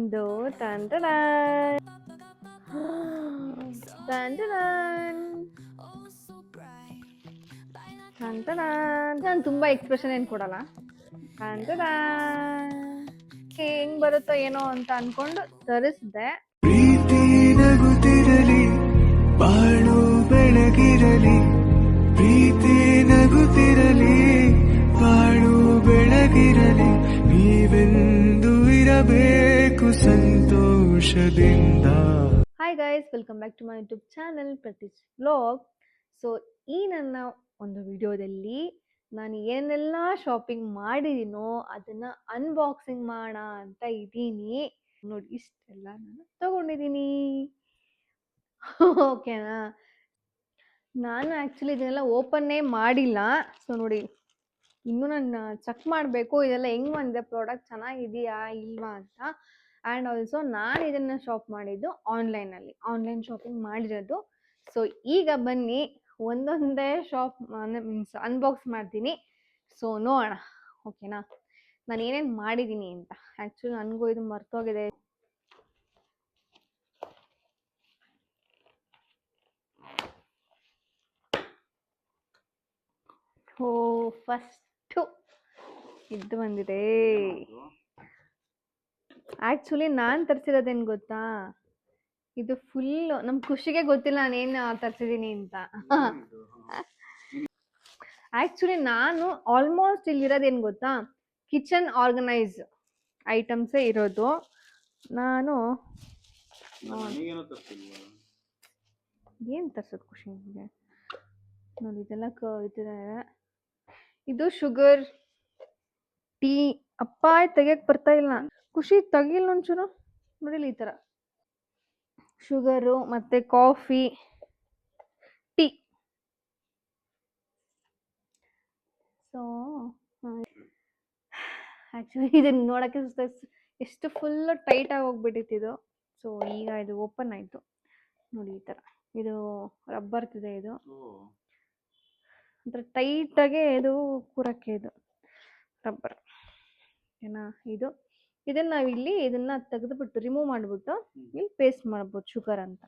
ಒಂದು ton ಟಡಾನ್. Ton ಟಡಾನ್. Ton ಟಡಾನ್. ನಾನು ತುಂಬಾ ಎಕ್ಸ್ಪ್ರೆಷನ್ ಏನು ಕೊಡಲ್ಲ. ಟನ್ ಟಡಾನ್. ಹೆಂಗ್ ಬರುತ್ತೋ ಏನೋ ಅಂತ ಅನ್ಕೊಂಡು ತರಿಸ್ದೆ. ಪ್ರೀತಿ ನಗುತ್ತಿರಲಿ, ಬಾಳು ಬೆಳಗಿರಲಿ. ಪ್ರೀತಿ ನಗುತ್ತಿರಲಿ, ಬಾಳು ಬೆಳಗಿರಲಿ. ನೀವೆಂದು ಇರಬೇಕು ಸಂತೋಷದಿಂದ. Hi guys, welcome back to my YouTube channel Prati's vlog. So ಈ ನನ್ನ ಒಂದು ವಿಡಿಯೋದಲ್ಲಿ ನಾನು ಏನೆಲ್ಲ ಶಾಪಿಂಗ್ ಮಾಡಿದ್ದೀನೋ ಅದನ್ನು ಅನ್ಬಾಕ್ಸಿಂಗ್ ಮಾಡೋಣ ಅಂತ ಇದ್ದೀನಿ. ನೋಡಿ, ಇಷ್ಟೆಲ್ಲ ನಾನು ತಗೊಂಡಿದ್ದೀನಿ. ಓಕೆನಾ? ನಾನು ಆ್ಯಕ್ಚುಲಿ ಇದನ್ನೆಲ್ಲ ಓಪನ್ನೇ ಮಾಡಿಲ್ಲ. ಸೊ ನೋಡಿ, ಇನ್ನೂ ನಾನು ಚೆಕ್ ಮಾಡಬೇಕು ಇದೆಲ್ಲ ಹೆಂಗೆ ಬಂದಿದೆ, ಪ್ರಾಡಕ್ಟ್ ಚೆನ್ನಾಗಿದೆಯಾ ಇಲ್ವಾ ಅಂತ. ಆ್ಯಂಡ್ ಆಲ್ಸೋ ನಾನು ಇದನ್ನು ಶಾಪ್ ಮಾಡಿದ್ದು ಆನ್ಲೈನಲ್ಲಿ, ಆನ್ಲೈನ್ ಶಾಪಿಂಗ್ ಮಾಡಿರೋದು. ಸೊ ಈಗ ಬನ್ನಿ ಒಂದೊಂದೇ ಶಾಪ್ ಮೀನ್ಸ್ ಅನ್ಬಾಕ್ಸ್ ಮಾಡ್ತೀನಿ. ಸೊ ನೋಡೋಣ, ಓಕೆನಾ, ನಾನು ಏನೇನು ಮಾಡಿದ್ದೀನಿ ಅಂತ. ಆ್ಯಕ್ಚುಲಿ ನನಗೂ ಇದು ಮರ್ತೋಗಿದೆ. ಓ, ಫಸ್ಟು ಇದು ಬಂದಿದೆ. ಆ್ಯಕ್ಚುಲಿ ನಾನು ತರಿಸಿರೋದೇನು ಗೊತ್ತಾ, ಇದು ಫುಲ್ ನಮ್ಮ ಖುಷಿಗೆ ಗೊತ್ತಿಲ್ಲ ನಾನೇನು ತರಿಸಿದ್ದೀನಿ ಅಂತ. ಆ್ಯಕ್ಚುಲಿ ನಾನು ಆಲ್ಮೋಸ್ಟ್ ಇಲ್ಲಿರೋದೇನು ಗೊತ್ತಾ, ಕಿಚನ್ ಆರ್ಗನೈಸ್ ಐಟಮ್ಸೇ ಇರೋದು. ನಾನು ಏನು ತರ್ಸೋದು ಖುಷಿ ನಿಮಗೆ ನೋಡಿ, ಇದೆಲ್ಲ ಇದು ಶುಗರ್ ಟೀ. ಅಪ್ಪ ತೆಗಿಯಕ್ಕೆ ಬರ್ತಾ ಇಲ್ಲ, ಖುಷಿ ತೆಗಿಲ್ಲ ಒಂಚೂರು. ನೋಡಿಲ್ಲ ಈ ಥರ ಶುಗರು ಮತ್ತು ಕಾಫಿ, ಟೀ. ಸೊ ಆ್ಯಕ್ಚುಲಿ ಇದನ್ನು ನೋಡೋಕ್ಕೆ ಎಷ್ಟು ಫುಲ್ಲು ಟೈಟಾಗಿ ಹೋಗ್ಬಿಟ್ಟಿತ್ತು. ಸೊ ಈಗ ಇದು ಓಪನ್ ಆಯಿತು ನೋಡಿ, ಈ ಥರ ಇದು ರಬ್ಬರ್ತಿದೆ. ಇದು ಒಂಥರ ಟೈಟಾಗೆ ಇದು ಕೂರಕ್ಕೆ, ಇದು ರಬ್ಬರ್ ಏನಾ. ಇದನ್ನು ನಾವಿಲ್ಲಿ ಇದನ್ನು ತೆಗೆದುಬಿಟ್ಟು ರಿಮೂವ್ ಮಾಡಿಬಿಟ್ಟು ಇಲ್ಲಿ ಪೇಸ್ಟ್ ಮಾಡ್ಬೋದು ಶುಗರ್ ಅಂತ.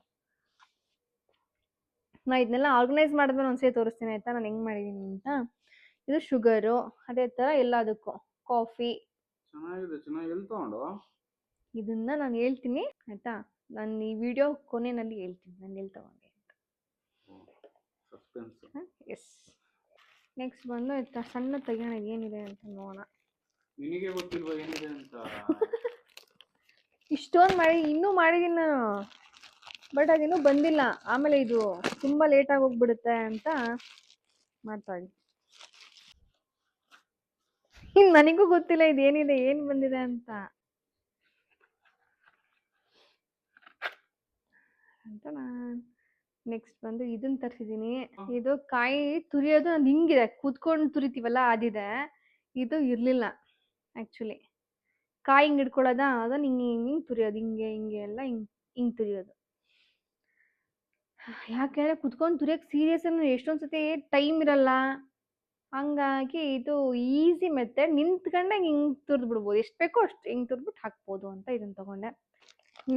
ನಾ ಇದನ್ನೆಲ್ಲ ಆರ್ಗನೈಸ್ ಮಾಡಿದ್ಮೇಲೆ ಒಂದ್ಸರಿ ತೋರಿಸ್ತೀನಿ ಆಯಿತಾ, ನಾನು ಹೆಂಗೆ ಮಾಡಿದ್ದೀನಿ ಅಂತ. ಇದು ಶುಗರು, ಅದೇ ಥರ ಎಲ್ಲದಕ್ಕೂ ಕಾಫಿ. ಇದನ್ನ ನಾನು ಹೇಳ್ತೀನಿ ಆಯಿತಾ, ನಾನು ಈ ವಿಡಿಯೋ ಕೊನೆಯಲ್ಲಿ ಹೇಳ್ತೀನಿ ನಾನು ಎಲ್ಲಿ ತಗೊಂಡೆ ಅಂತ. ಎಸ್. ನೆಕ್ಸ್ಟ್ ಬಂದು ಸಣ್ಣ ತೆಗಿಯೋಣ ಏನಿದೆ ಅಂತ ನೋಡೋಣ. ನಿನಗೆ ಗೊತ್ತಿಲ್ವಾ ಏನಿದೆ ಅಂತ? ಇಷ್ಟೊಂದು ಮಾಡಿ ಇನ್ನೂ ಮಾಡಿದ್ದೀನಿ ನಾನು, ಬಟ್ ಅದಿನ್ನೂ ಬಂದಿಲ್ಲ. ಆಮೇಲೆ ಇದು ತುಂಬ ಲೇಟಾಗಿ ಹೋಗ್ಬಿಡುತ್ತೆ ಅಂತ ಮಾಡ್ತಾ ಇದ್ದೀನಿ. ಇನ್ನು ನನಗೂ ಗೊತ್ತಿಲ್ಲ ಇದೇನಿದೆ, ಏನು ಬಂದಿದೆ ಅಂತ. ನೆಕ್ಸ್ಟ್ ಬಂದು ಇದನ್ನ ತರಿಸಿದ್ದೀನಿ. ಇದು ಕಾಯಿ ತುರಿಯೋದು ಅದು ಹಿಂಗಿದೆ, ಕೂತ್ಕೊಂಡು ತುರಿತೀವಲ್ಲ ಅದಿದೆ. ಇದು ಇರಲಿಲ್ಲ ಆ್ಯಕ್ಚುಲಿ. ಕಾಯಿ ಹಿಂಗೆ ಹಿಡ್ಕೊಳ್ಳೋದ, ಅದನ್ನು ಹಿಂಗೆ ಹಿಂಗೆ ತುರಿಯೋದು, ಹಿಂಗೆ ಹಿಂಗೆ ಎಲ್ಲ ಹಿಂಗೆ ತುರಿಯೋದು. ಯಾಕೆಂದರೆ ಕುತ್ಕೊಂಡು ತುರಿಯೋಕ್ಕೆ ಸೀರಿಯಸ್ ಎಷ್ಟೊಂದು ಸತಿ ಟೈಮ್ ಇರಲ್ಲ. ಹಂಗಾಗಿ ಇದು ಈಸಿ ಮೆಥಡ್, ನಿಂತ್ಕೊಂಡೆ ಹಿಂಗೆ ತುರಿದು ಬಿಡ್ಬೋದು, ಎಷ್ಟು ಬೇಕೋ ಅಷ್ಟು ಹಿಂಗೆ ತುರಿದ್ಬಿಟ್ಟು ಹಾಕ್ಬೋದು ಅಂತ ಇದನ್ನು ತಗೊಂಡೆ.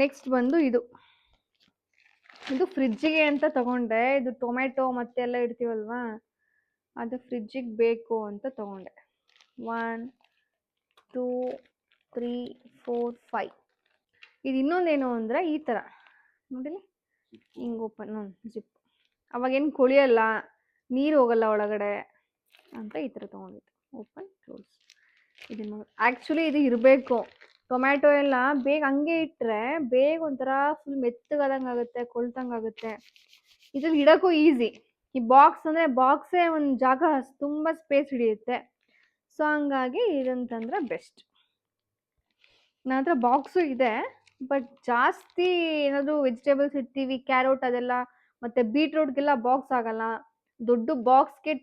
ನೆಕ್ಸ್ಟ್ ಬಂದು ಇದು ಫ್ರಿಜ್ಜಿಗೆ ಅಂತ ತಗೊಂಡೆ. ಇದು ಟೊಮೆಟೊ ಮತ್ತೆಲ್ಲ ಇಡ್ತೀವಲ್ವಾ, ಅದು ಫ್ರಿಜ್ಜಿಗೆ ಬೇಕು ಅಂತ ತಗೊಂಡೆ. 1 2 3 4 5. ಇದು ಇನ್ನೊಂದೇನು ಅಂದರೆ ಈ ಥರ ನೋಡಿಲಿ, ಹಿಂಗೆ ಓಪನ್ ಜಿಪ್, ಅವಾಗೇನು ಕೊಳಿಯಲ್ಲ, ನೀರು ಹೋಗಲ್ಲ ಒಳಗಡೆ ಅಂತ ಈ ಥರ ತೊಗೊಂಡಿದ್ದು. Open close. ಇದನ್ನು ಆ್ಯಕ್ಚುಲಿ ಇದು ಇರಬೇಕು. ಟೊಮ್ಯಾಟೊ ಎಲ್ಲ ಬೇಗ ಹಂಗೆ ಇಟ್ಟರೆ ಬೇಗ ಒಂಥರ ಫುಲ್ ಮೆತ್ತಗಾದಂಗೆ ಆಗುತ್ತೆ, ಕೊಳ್ತಂಗೆ ಆಗುತ್ತೆ. ಇದ್ರಲ್ಲಿ ಇಡೋಕ್ಕೂ ಈಸಿ. ಈ ಬಾಕ್ಸ್ ಅಂದರೆ ಬಾಕ್ಸೇ ಒಂದು ಜಾಗ ತುಂಬ ಸ್ಪೇಸ್ ಹಿಡಿಯುತ್ತೆ. ಸೊ ಹಂಗಾಗಿ ಇದಂತಂದ್ರೆ ಬೆಸ್ಟ್. ನನ್ನ ಹತ್ರ ಬಾಕ್ಸು ಇದೆ, ಬಟ್ ಜಾಸ್ತಿ ಏನಾದರೂ ವೆಜಿಟೇಬಲ್ಸ್ ಇಡ್ತೀವಿ, ಕ್ಯಾರೋಟ್ ಅದೆಲ್ಲ, ಮತ್ತು ಬೀಟ್ರೂಟ್ಗೆಲ್ಲ ಬಾಕ್ಸ್ ಆಗಲ್ಲ. ದೊಡ್ಡ ಬಾಕ್ಸ್ಗೆ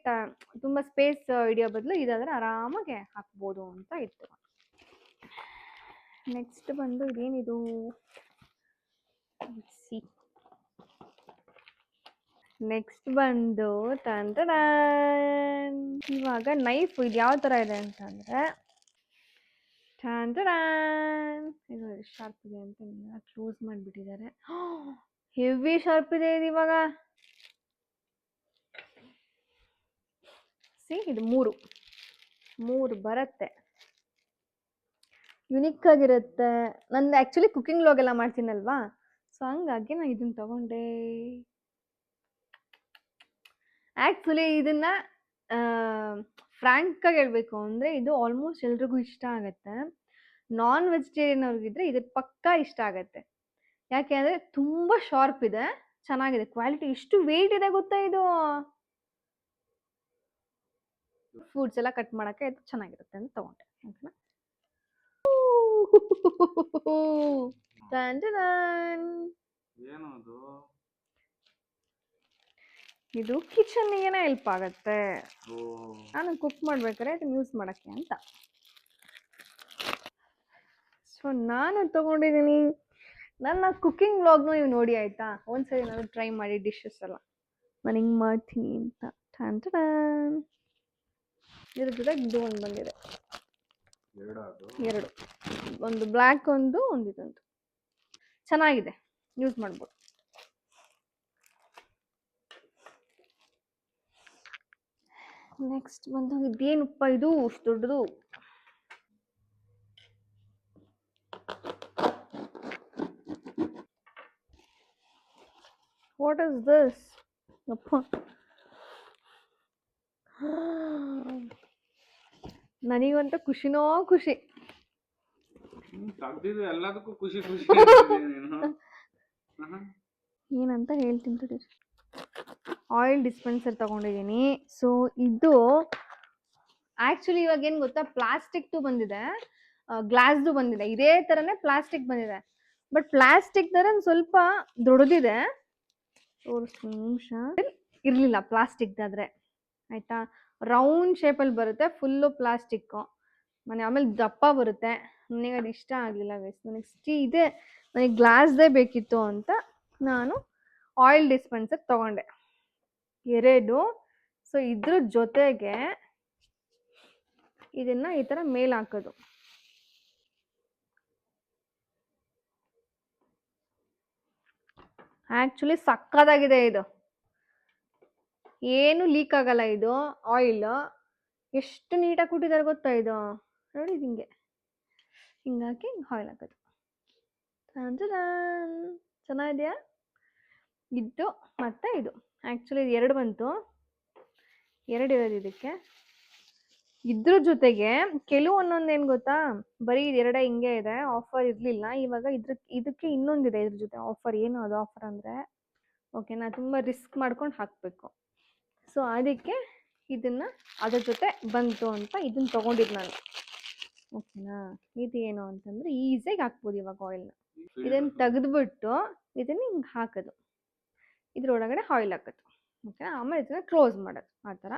ತುಂಬ ಸ್ಪೇಸ್ ಹಿಡಿಯೋ ಬದಲು ಇದಾದರೆ ಆರಾಮಾಗೆ ಹಾಕ್ಬೋದು ಅಂತ ಇತ್ತು. ನೆಕ್ಸ್ಟ್ ಬಂದು ಇದೇನಿದು, ನೆಕ್ಸ್ಟ್ ಬಂದು ಇವಾಗ ನೈಫ್ ಇದು ಯಾವ ಥರ ಇದೆ ಅಂತಂದರೆ, ಟಾನ್ ಇದು ಶಾರ್ಪ್ ಇದೆ ಅಂತ ಕ್ಲೋಸ್ ಮಾಡಿಬಿಟ್ಟಿದ್ದಾರೆ. ಹೆವಿ ಶಾರ್ಪ್ ಇದೆ ಇದು ಇವಾಗ. ಸಿ ಇದು ಮೂರು ಬರುತ್ತೆ. ಯುನಿಕ್ ಆಗಿರುತ್ತೆ. ನಂದು ಆ್ಯಕ್ಚುಲಿ ಕುಕಿಂಗ್ ವ್ಲಾಗ್ ಎಲ್ಲ ಮಾಡ್ತೀನಲ್ವಾ, ಸೊ ಹಂಗಾಗಿ ನಾನು ಇದನ್ನ ತಗೊಂಡೆ. ಆ್ಯಕ್ಚುಲಿ ಇದನ್ನ ಫ್ರ್ಯಾಂಕಾಗಿ ಹೇಳ್ಬೇಕು ಅಂದರೆ ಇದು ಆಲ್ಮೋಸ್ಟ್ ಎಲ್ರಿಗೂ ಇಷ್ಟ ಆಗುತ್ತೆ. ನಾನ್ ವೆಜಿಟೇರಿಯನ್ ಅವ್ರಿಗಿದ್ರೆ ಇದು ಪಕ್ಕಾ ಇಷ್ಟ ಆಗುತ್ತೆ. ಯಾಕೆ ಅಂದರೆ ತುಂಬ ಶಾರ್ಪ್ ಇದೆ, ಚೆನ್ನಾಗಿದೆ ಕ್ವಾಲಿಟಿ. ಎಷ್ಟು ವೆಯ್ಟ್ ಇದೆ ಗೊತ್ತಾ ಇದು. ಫ್ರೂಟ್ಸ್ ಎಲ್ಲ ಕಟ್ ಮಾಡೋಕ್ಕೆ ಇದು ಚೆನ್ನಾಗಿರುತ್ತೆ ಅಂತ ತಗೊಂಡೆ. ಓಕೆನಾ. ಇದು ಕಿಚನ್ನಿಗೆನೇ ಹೆಲ್ಪ್ ಆಗುತ್ತೆ. ನಾನು ಕುಕ್ ಮಾಡ್ಬೇಕಾದ್ರೆ ಇದನ್ನ ಯೂಸ್ ಮಾಡಕ್ಕೆ ಅಂತ. ಸೊ ನಾನು ತಗೊಂಡಿದ್ದೀನಿ. ನನ್ನ ಕುಕಿಂಗ್ ವ್ಲಾಗ್ನು ನೀವು ನೋಡಿ ಆಯ್ತಾ. ಒಂದ್ಸರಿ ನಾನು ಟ್ರೈ ಮಾಡಿ ಡಿಶಸ್ ಎಲ್ಲ ನಾನು ಹಿಂಗೆ ಮಾಡ್ತೀನಿ ಅಂತ. ಇದ್ರ ಜೊತೆ ಇದು ಒಂದು ಬಂದಿದೆ, ಎರಡು, ಒಂದು ಬ್ಲ್ಯಾಕ್ ಒಂದು ಇದೊಂದು. ಚೆನ್ನಾಗಿದೆ, ಯೂಸ್ ಮಾಡ್ಬೋದು. ನೆಕ್ಸ್ಟ್ ಬಂದು ಇದೇನಪ್ಪ ಇದು ಅಷ್ಟು ದೊಡ್ಡದು. What is this? ಅಪ್ಪ ನನಗಂತೂ ಖುಷಿನೋ ಖುಷಿ. ಎಲ್ಲದಕ್ಕೂ ಖುಷಿ ಖುಷಿ ಏನಂತ ಹೇಳ್ತೀನಿ ತಡಿ. ಆಯಿಲ್ ಡಿಸ್ಪೆನ್ಸರ್ ತಗೊಂಡಿದ್ದೀನಿ. ಸೊ ಇದು ಆ್ಯಕ್ಚುಲಿ ಇವಾಗ ಏನು ಗೊತ್ತಾ, ಪ್ಲಾಸ್ಟಿಕ್ದು ಬಂದಿದೆ, ಗ್ಲಾಸ್ದು ಬಂದಿದೆ. ಇದೇ ಥರನೇ ಪ್ಲಾಸ್ಟಿಕ್ ಬಂದಿದೆ, ಬಟ್ ಪ್ಲಾಸ್ಟಿಕ್ ಥರ ಸ್ವಲ್ಪ ದೊಡ್ಡದಿದೆ. ತೋರಿಸ್ತೀನಿ ನಿಮಿಷ. ಇರಲಿಲ್ಲ ಪ್ಲಾಸ್ಟಿಕ್ದಾದರೆ ಆಯಿತಾ. ರೌಂಡ್ ಶೇಪಲ್ಲಿ ಬರುತ್ತೆ, ಫುಲ್ಲು ಪ್ಲಾಸ್ಟಿಕ್ಕು. ಆಮೇಲೆ ದಪ್ಪ ಬರುತ್ತೆ. ನನಗೆ ಅದು ಇಷ್ಟ ಆಗಲಿಲ್ಲ ಗೈಸ್. ನನಗೆ ಗ್ಲಾಸ್ದೇ ಬೇಕಿತ್ತು ಅಂತ ನಾನು ಆಯಿಲ್ ಡಿಸ್ಪೆನ್ಸರ್ ತಗೊಂಡೆ, ಎರಡು. ಸೊ ಇದ್ರ ಜೊತೆಗೆ ಇದನ್ನ ಈ ಥರ ಮೇಲೆ ಹಾಕೋದು. ಆ್ಯಕ್ಚುಲಿ ಸಕ್ಕತ್ತಾಗಿದೆ ಇದು, ಏನು ಲೀಕ್ ಆಗಲ್ಲ ಇದು ಆಯಿಲ್. ಎಷ್ಟು ನೀಟಾಗಿ ಕೊಟ್ಟಿದ್ದಾರೆ ಗೊತ್ತಾ ಇದು. ನೋಡಿ ಹಿಂಗೆ ಹಿಂಗಾಗಿ ಆಯಿಲ್ ಹಾಕೋದು. ಚೆನ್ನಾಗಿದೆಯಾ ಇದು ಮತ್ತು ಇದು. ಆ್ಯಕ್ಚುಲಿ ಇದು ಎರಡು ಬಂತು, ಎರಡು ಇರೋದು ಇದಕ್ಕೆ. ಇದ್ರ ಜೊತೆಗೆ ಕೆಲವು ಒಂದೊಂದು ಏನು ಗೊತ್ತಾ, ಬರೀ ಇದು ಎರಡೇ ಹಿಂಗೆ ಇದೆ, ಆಫರ್ ಇರಲಿಲ್ಲ. ಇವಾಗ ಇದಕ್ಕೆ ಇನ್ನೊಂದಿದೆ ಇದ್ರ ಜೊತೆ ಆಫರ್. ಏನು ಅದು ಆಫರ್ ಅಂದರೆ, ಓಕೆನಾ, ತುಂಬ ರಿಸ್ಕ್ ಮಾಡ್ಕೊಂಡು ಹಾಕಬೇಕು. ಸೊ ಅದಕ್ಕೆ ಇದನ್ನು ಅದ್ರ ಜೊತೆ ಬಂತು ಅಂತ ಇದನ್ನು ತೊಗೊಂಡಿದ್ದು ನಾನು. ಓಕೆನಾ. ಇದು ಏನು ಅಂತಂದರೆ ಈಸಿಯಾಗಿ ಹಾಕ್ಬೋದು ಇವಾಗ ಆಯಿಲ್ನ. ಇದನ್ನು ತೆಗೆದುಬಿಟ್ಟು ಇದನ್ನು ಹಿಂಗೆ ಹಾಕೋದು, ಇದ್ರೊಳಗಡೆ ಆಯಿಲ್ ಹಾಕೋದು. ಓಕೆನಾ. ಆಮೇಲೆ ಇದನ್ನು ಕ್ಲೋಸ್ ಮಾಡೋದು ಆ ಥರ.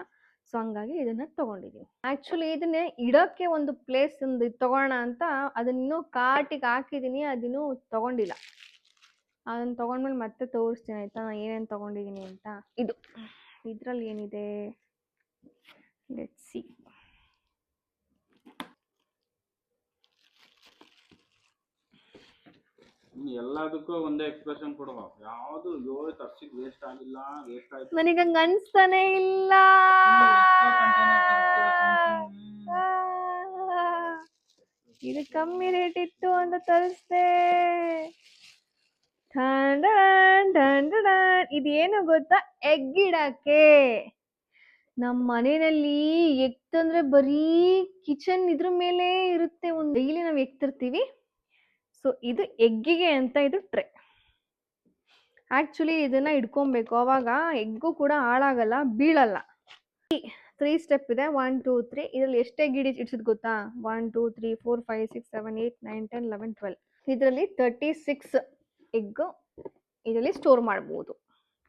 ಸೊ ಹಂಗಾಗಿ ಇದನ್ನು ತೊಗೊಂಡಿದ್ದೀನಿ. ಆ್ಯಕ್ಚುಲಿ ಇದನ್ನೇ ಇಡೋಕ್ಕೆ ಒಂದು ಪ್ಲೇಸ್ ಒಂದು ತೊಗೊಳ್ಳೋಣ ಅಂತ ಅದನ್ನು ಕಾಟಿಗೆ ಹಾಕಿದ್ದೀನಿ, ಅದನ್ನು ತೊಗೊಂಡಿಲ್ಲ. ಅದನ್ನು ತೊಗೊಂಡ್ಮೇಲೆ ಮತ್ತೆ ತೋರಿಸ್ತೀನಿ ಆಯಿತಾ, ನಾನು ಏನೇನು ತೊಗೊಂಡಿದ್ದೀನಿ ಅಂತ. ಇದು ಇದರಲ್ಲಿ ಏನಿದೆ ಲೆಟ್ಸ್ ಸಿ. ಎಲ್ಲದಕ್ಕೂ ಒಂದೇ ಎಕ್ಸ್ಪ್ರೆಷನ್ ಕೊಡುವ. ಯಾವುದು ತರ್ಸಿದ್ ವೇಸ್ಟ್ ಆಗಿಲ್ಲ, ವೇಸ್ಟ್ ಆಯ್ತು ನನಗೆ ಹಂಗೆ ಅನಿಸ್ತಾನೆ ಇಲ್ಲ. ಇದು ಕಮ್ಮಿ ರೇಟ್ ಇತ್ತು ಅಂತ ತರಿಸ್ದೆ. ಇದೇನು ಗೊತ್ತಾ, ಎಗ್ ಇಡಕ್ಕೆ. ನಮ್ಮ ಮನೆಯಲ್ಲಿ ಎಗ್ ತಂದ್ರೆ ಬರೀ ಕಿಚನ್ ಇದ್ರ ಮೇಲೆ ಇರುತ್ತೆ. ಒಂದು ಡೈಲಿ ನಾವು ಎಗ್ ತರ್ತೀವಿ. ಸೊ ಇದು ಎಗ್ಗಿಗೆ ಅಂತ ಇದು ಟ್ರೇ. ಆ್ಯಕ್ಚುಲಿ ಇದನ್ನು ಇಟ್ಕೊಬೇಕು, ಅವಾಗ ಎಗ್ಗು ಕೂಡ ಹಾಳಾಗಲ್ಲ, ಬೀಳಲ್ಲ. 3 ಸ್ಟೆಪ್ ಇದೆ, 1 2 3. ಇದರಲ್ಲಿ ಎಷ್ಟು ಎಗ್ ಇಡ್ಸಿದ್ ಗೊತ್ತಾ, 1 2 3 4 5 6 7 8 9 10 11 12. ಇದರಲ್ಲಿ 36 ಎಗ್ಗು ಇದರಲ್ಲಿ ಸ್ಟೋರ್ ಮಾಡ್ಬೋದು.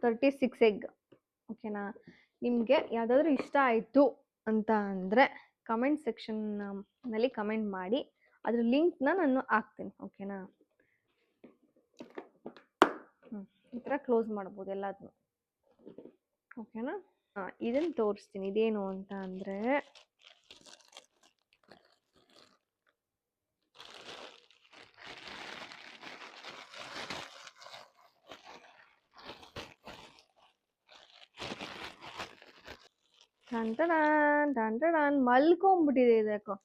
36 ಎಗ್. ಓಕೆನಾ. ನಿಮಗೆ ಯಾವುದಾದ್ರೂ ಇಷ್ಟ ಆಯಿತು ಅಂತ ಅಂದರೆ ಕಮೆಂಟ್ ಸೆಕ್ಷನ್ನಲ್ಲಿ ಕಮೆಂಟ್ ಮಾಡಿ, ಅದ್ರ ಲಿಂಕ್ನ ನಾನು ಹಾಕ್ತೀನಿ. ಓಕೆನಾ. ಈ ಥರ ಕ್ಲೋಸ್ ಮಾಡ್ಬೋದು ಎಲ್ಲದನ್ನು. ಓಕೆನಾ. ಇದನ್ನು ತೋರಿಸ್ತೀನಿ ಇದೇನು ಅಂತ ಅಂದರೆ, ಟನ್ ಮಲ್ಕೊಂಬಿಟ್ಟಿದೆ ಇದಕ್ಕೋ.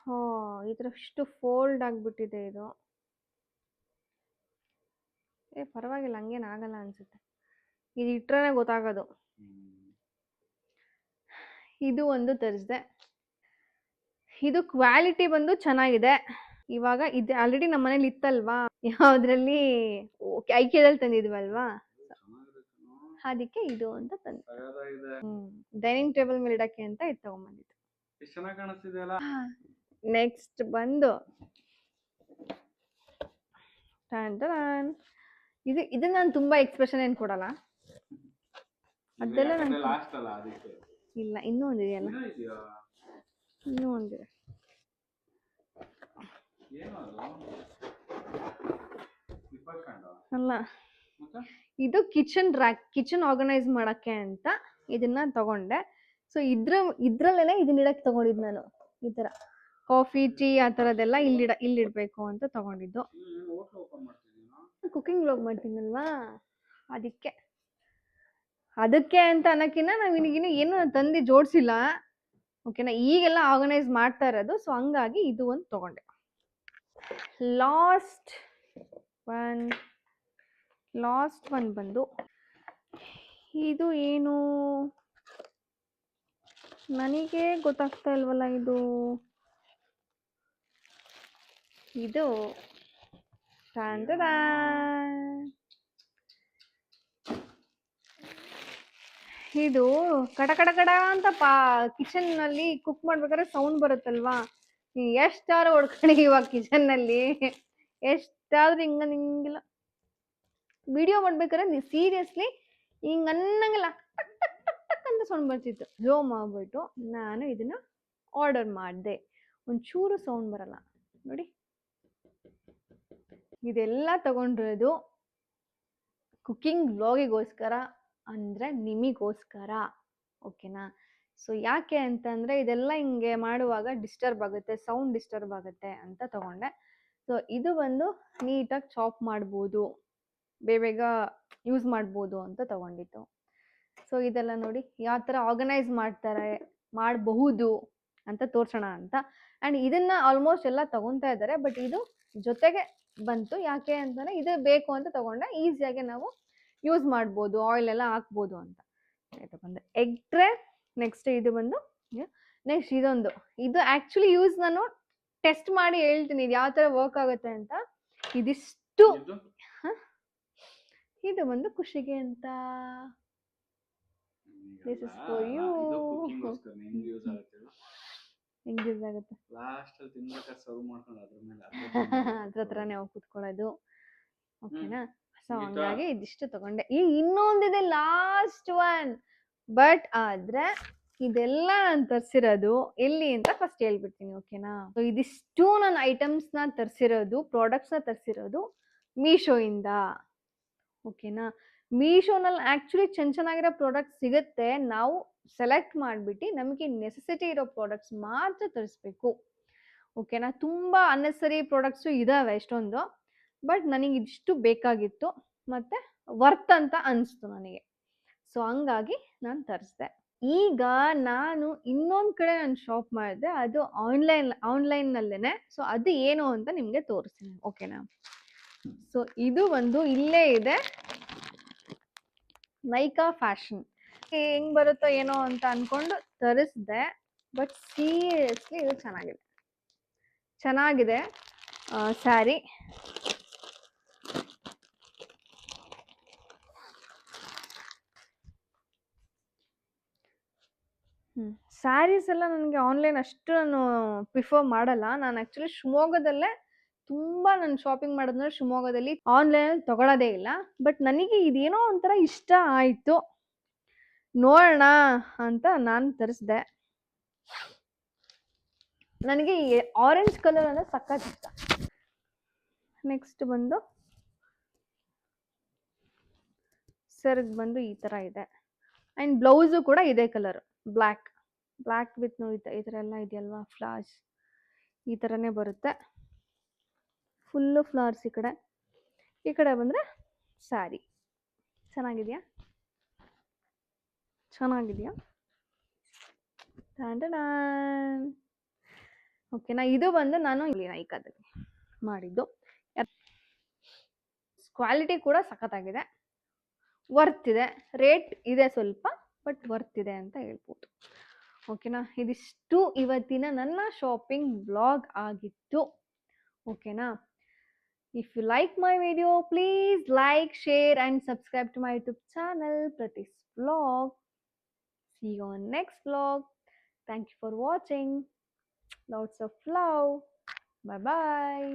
ಹೋ ಈ ಥರ ಇಷ್ಟು ಫೋಲ್ಡ್ ಆಗಿಬಿಟ್ಟಿದೆ ಇದು. ಪರವಾಗಿಲ್ಲ, ಹಂಗೇನು ಆಗಲ್ಲ ಅನ್ಸುತ್ತೆ. ಇದು ಇಟ್ರೆ ಗೊತ್ತಾಗೋದು. ಇದು ಒಂದು ತರಿಸಿದೆ. ಇದು ಕ್ವಾಲಿಟಿ ಬಂದು ಚೆನ್ನಾಗಿದೆ. ಇವಾಗ ಇದು ಆಲ್ರೆಡಿ ನಮ್ಮ ಮನೇಲಿ ಇತ್ತಲ್ವಾ, ಯಾವ್ದ್ರಲ್ಲಿ ಐಕ್ಯದಲ್ಲಿ ತಂದಿದ್ವಲ್ವಾ, ಅದಕ್ಕೆ ಇದು ಅಂತ ತಂದೆ. ಡೈನಿಂಗ್ ಟೇಬಲ್ ಮೇಲೆ ಇಡಕ್ಕೆ ಅಂತ ಇದು ತಗೊಂಡ್ಬಂದಿದ್ದು. ನೆಕ್ಸ್ಟ್ ಬಂದು ಇದು ನಾನು ತುಂಬಾ ಎಕ್ಸ್ಪ್ರೆಷನ್ ಏನು ಕೊಡಲ್ಲ. ಅದೆಲ್ಲ ಇಲ್ಲ, ಇನ್ನೂ ಒಂದಿದೆಯಲ್ಲ, ಇನ್ನೂ ಒಂದಿದೆ. ಅಲ್ಲ, ಇದು ಕಿಚನ್ ಆರ್ಗನೈಸ್ ಮಾಡಕ್ಕೆ ಅಂತ ಇದನ್ನ ತಗೊಂಡೆ. ಸೊ ಇದ್ರಲ್ಲೇನೆ ಇದನ್ನ ಇಡಕ್ಕೆ ತಗೊಂಡಿದ್ದು ನಾನು. ಈ ತರ ಕಾಫಿ ಟೀ ಆ ಥರದ್ದೆಲ್ಲ ಇಲ್ಲಿಡ್ಬೇಕು ಅಂತ ತಗೊಂಡಿದ್ದು. ಕುಕಿಂಗ್ ವ್ಲಾಗ್ ಮಾಡ್ತೀನಲ್ವಾ, ಅದಕ್ಕೆ ಅಂತ ಅನ್ನೋಕ್ಕಿಂತ ನಾವಿನ್ನು ಏನು ತಂದು ಜೋಡಿಸಿಲ್ಲ. ಓಕೆನಾ, ಈಗೆಲ್ಲ ಆರ್ಗನೈಸ್ ಮಾಡ್ತಾ ಇರೋದು. ಸೊ ಹಂಗಾಗಿ ಇದು ಒಂದು ತಗೊಂಡೆ. ಲಾಸ್ಟ್ ಒನ್ ಬಂದು ಇದು ಏನು ನನಗೆ ಗೊತ್ತಾಗ್ತಾ ಇಲ್ವಲ್ಲ. ಇದು ಇದು ಕಡ ಕಡ ಕಡ ಅಂತ ಕಿಚನ್ ನಲ್ಲಿ ಕುಕ್ ಮಾಡ್ಬೇಕಾದ್ರೆ ಸೌಂಡ್ ಬರುತ್ತಲ್ವಾ. ಎಷ್ಟಾದ್ರೂ ಹೊಡ್ಕೊಂಡು ಇವಾಗ ಕಿಚನ್ ನಲ್ಲಿ ಎಷ್ಟಾದ್ರೂ ಹಿಂಗಿಲ್ಲ. ವಿಡಿಯೋ ಮಾಡ್ಬೇಕಾದ್ರೆ ಸೀರಿಯಸ್ಲಿ ಹಿಂಗ ಅನ್ನಂಗಿಲ್ಲ, ಟಕ್ ಟಕ್ ಟಕ್ ಟಕ್ ಅಂತ ಸೌಂಡ್ ಬರ್ತಿತ್ತು. ಝೂಮ್ ಆಗ್ಬಿಟ್ಟು ನಾನು ಇದನ್ನ ಆರ್ಡರ್ ಮಾಡಿದೆ. ಒಂಚೂರು ಸೌಂಡ್ ಬರಲ್ಲ ನೋಡಿ. ಇದೆಲ್ಲ ತಗೊಂಡಿರೋದು ಕುಕಿಂಗ್ ವ್ಲಾಗಿಗೋಸ್ಕರ, ಅಂದ್ರೆ ನಿಮಿಗೋಸ್ಕರ. ಓಕೆನಾ. ಸೊ ಯಾಕೆ ಅಂತಂದ್ರೆ ಇದೆಲ್ಲ ಹಿಂಗೆ ಮಾಡುವಾಗ ಡಿಸ್ಟರ್ಬ್ ಆಗುತ್ತೆ, ಸೌಂಡ್ ಡಿಸ್ಟರ್ಬ್ ಆಗುತ್ತೆ ಅಂತ ತಗೊಂಡೆ. ಸೊ ಇದು ಬಂದು ನೀಟಾಗಿ ಚಾಪ್ ಮಾಡ್ಬೋದು, ಬೇಗ ಯೂಸ್ ಮಾಡ್ಬೋದು ಅಂತ ತಗೊಂಡಿತ್ತು. ಸೊ ಇದೆಲ್ಲ ನೋಡಿ ಯಾವ ಥರ ಆರ್ಗನೈಸ್ ಮಾಡಬಹುದು ಅಂತ ತೋರ್ಸೋಣ ಅಂತ. ಆ್ಯಂಡ್ ಇದನ್ನ ಆಲ್ಮೋಸ್ಟ್ ಎಲ್ಲ ತಗೊತಾ ಇದ್ದಾರೆ, ಬಟ್ ಇದು ಜೊತೆಗೆ ಬಂತು. ಯಾಕೆ ಅಂತಂದ್ರೆ ಇದು ಬೇಕು ಅಂತ ತಗೊಂಡೆ, ಈಸಿಯಾಗಿ ನಾವು ಯೂಸ್ ಮಾಡ್ಬೋದು, ಆಯಿಲ್ ಎಲ್ಲ ಹಾಕ್ಬೋದು ಅಂತ. ಇದು ಬಂದು ಎಗ್ ಟ್ರೇ. ನೆಕ್ಸ್ಟ್ ಇದು ಬಂದು ನೆಕ್ಸ್ಟ್ ಇದು ಆ್ಯಕ್ಚುಲಿ ಯೂಸ್ ನಾನು ಟೆಸ್ಟ್ ಮಾಡಿ ಹೇಳ್ತೀನಿ ಇದು ಯಾವ ಥರ ವರ್ಕ್ ಆಗುತ್ತೆ ಅಂತ. ಇದಿಷ್ಟು ಇದು ಬಂದು ಖುಷಿಗೆ ಅಂತ. This is for you. ಹೆಂಗ್ ಯೂಸ್ ಆಗುತ್ತೆ ಅದ್ರ ಹತ್ರನೇ ಹೋಗಿ ಕುತ್ಕೊಳ್ಳೋದು. ಓಕೆನಾ. ಸೊ ಹಂಗಾಗಿ ಇದಿಷ್ಟು ತಗೊಂಡೆ. ಇನ್ನೊಂದಿದೆ ಲಾಸ್ಟ್ ಒನ್, ಬಟ್ ಆದ್ರೆ ಇದೆಲ್ಲ ನಾನು ತರಿಸಿರೋದು ಎಲ್ಲಿ ಅಂತ ಫಸ್ಟ್ ಹೇಳ್ಬಿಡ್ತೀನಿ. ಓಕೆನಾ. ಸೊ ಇದಿಷ್ಟು ನನ್ನ ಐಟಮ್ಸ್ನ ತರಿಸಿರೋದು, ಪ್ರಾಡಕ್ಟ್ಸ್ನ ತರಿಸಿರೋದು ಮೀಶೋ ಇಂದ. ಓಕೆನಾ. ಮೀಶೋನಲ್ಲಿ ಆ್ಯಕ್ಚುಲಿ ಚೆನ್ನಾಗಿರೋ ಪ್ರಾಡಕ್ಟ್ಸ್ ಸಿಗುತ್ತೆ. ನಾವು ಸೆಲೆಕ್ಟ್ ಮಾಡಿಬಿಟ್ಟು ನಮಗೆ ನೆಸೆಸಿಟಿ ಇರೋ ಪ್ರಾಡಕ್ಟ್ಸ್ ಮಾತ್ರ ತರಿಸ್ಬೇಕು. ಓಕೆನಾ. ತುಂಬ ಅನ್ನೆಸರಿ ಪ್ರಾಡಕ್ಟ್ಸು ಇದ್ದಾವೆ ಎಷ್ಟೊಂದು, ಬಟ್ ನನಗೆ ಇದಿಷ್ಟು ಬೇಕಾಗಿತ್ತು ಮತ್ತು ವರ್ತ್ ಅಂತ ಅನಿಸ್ತು ನನಗೆ. ಸೊ ಹಂಗಾಗಿ ನಾನು ತರಿಸ್ದೆ. ಈಗ ನಾನು ಇನ್ನೊಂದು ಕಡೆ ನಾನು ಶಾಪ್ ಮಾಡಿದೆ, ಅದು ಆನ್ಲೈನ್ನಲ್ಲೇ. ಸೊ ಅದು ಏನು ಅಂತ ನಿಮಗೆ ತೋರಿಸ್ತೀನಿ. ಓಕೆನಾ. ಸೊ ಇದು ಒಂದು ಇಲ್ಲೇ ಇದೆ, ನೈಕಾ ಫ್ಯಾಷನ್. ಹೆಂಗ್ ಬರುತ್ತೋ ಏನೋ ಅಂತ ಅನ್ಕೊಂಡು ತರಿಸ್ದೆ, ಬಟ್ ಸೀರಿಯಸ್ಲಿ ಇದು ಚೆನ್ನಾಗಿದೆ ಸ್ಯಾರಿ. ಸ್ಯಾರೀಸ್ ಎಲ್ಲ ನನಗೆ ಆನ್ಲೈನ್ ಅಷ್ಟು ನಾನು ಪ್ರಿಫರ್ ಮಾಡಲ್ಲ. ನಾನು ಆ್ಯಕ್ಚುಲಿ ಶಿವಮೊಗ್ಗದಲ್ಲೇ ನಾನು ಶಾಪಿಂಗ್ ಮಾಡೋದಂದ್ರೆ ಶಿವಮೊಗ್ಗದಲ್ಲಿ ಆನ್ಲೈನಲ್ಲಿ ತಗೊಳ್ಳೋದೇ ಇಲ್ಲ. ಬಟ್ ನನಗೆ ಇದೇನೋ ಒಂಥರ ಇಷ್ಟ ಆಯಿತು, ನೋಡೋಣ ಅಂತ ನಾನು ತರಿಸ್ದೆ. ನನಗೆ ಆರೆಂಜ್ ಕಲರ್ ಅಂದರೆ ಸಖತ್ ಇಷ್ಟ. ನೆಕ್ಸ್ಟ್ ಬಂದು ಸೆರಗ್ ಬಂದು ಈ ಥರ ಇದೆ. ಆ್ಯಂಡ್ ಬ್ಲೌಸು ಕೂಡ ಇದೇ ಕಲರ್, ಬ್ಲ್ಯಾಕ್ ವಿತ್ ಈ ಥರ ಎಲ್ಲ ಇದೆಯಲ್ವಾ, ಫ್ಲವರ್ಸ್ ಈ ಥರನೇ ಬರುತ್ತೆ. ಫುಲ್ಲು ಫ್ಲವರ್ಸ್ ಈ ಕಡೆ ಬಂದರೆ ಸ್ಯಾರಿ. ಚೆನ್ನಾಗಿದೆಯಾ? ಚೆನ್ನಾಗಿದೆಯಾ? ಟ್ಯಾನ್ ಓಕೆನಾ? ಇದು ಬಂದು ನಾನು ಇಲ್ಲಿ ನೈಕಾದಲ್ಲಿ ಮಾಡಿದ್ದು. ಕ್ವಾಲಿಟಿ ಕೂಡ ಸಖತ್ತಾಗಿದೆ, ವರ್ತ್ ಇದೆ. ರೇಟ್ ಇದೆ ಸ್ವಲ್ಪ, ಬಟ್ ವರ್ತ್ ಇದೆ ಅಂತ ಹೇಳ್ಬೋದು. ಓಕೆನಾ? ಇದಿಷ್ಟು ಇವತ್ತಿನ ನನ್ನ ಶಾಪಿಂಗ್ ಬ್ಲಾಗ್ ಆಗಿತ್ತು. ಓಕೆನಾ? If you like my video, please like, share and subscribe to my YouTube channel Prati's Vlog. See you on next vlog. Thank you for watching. Lots of love. Bye bye.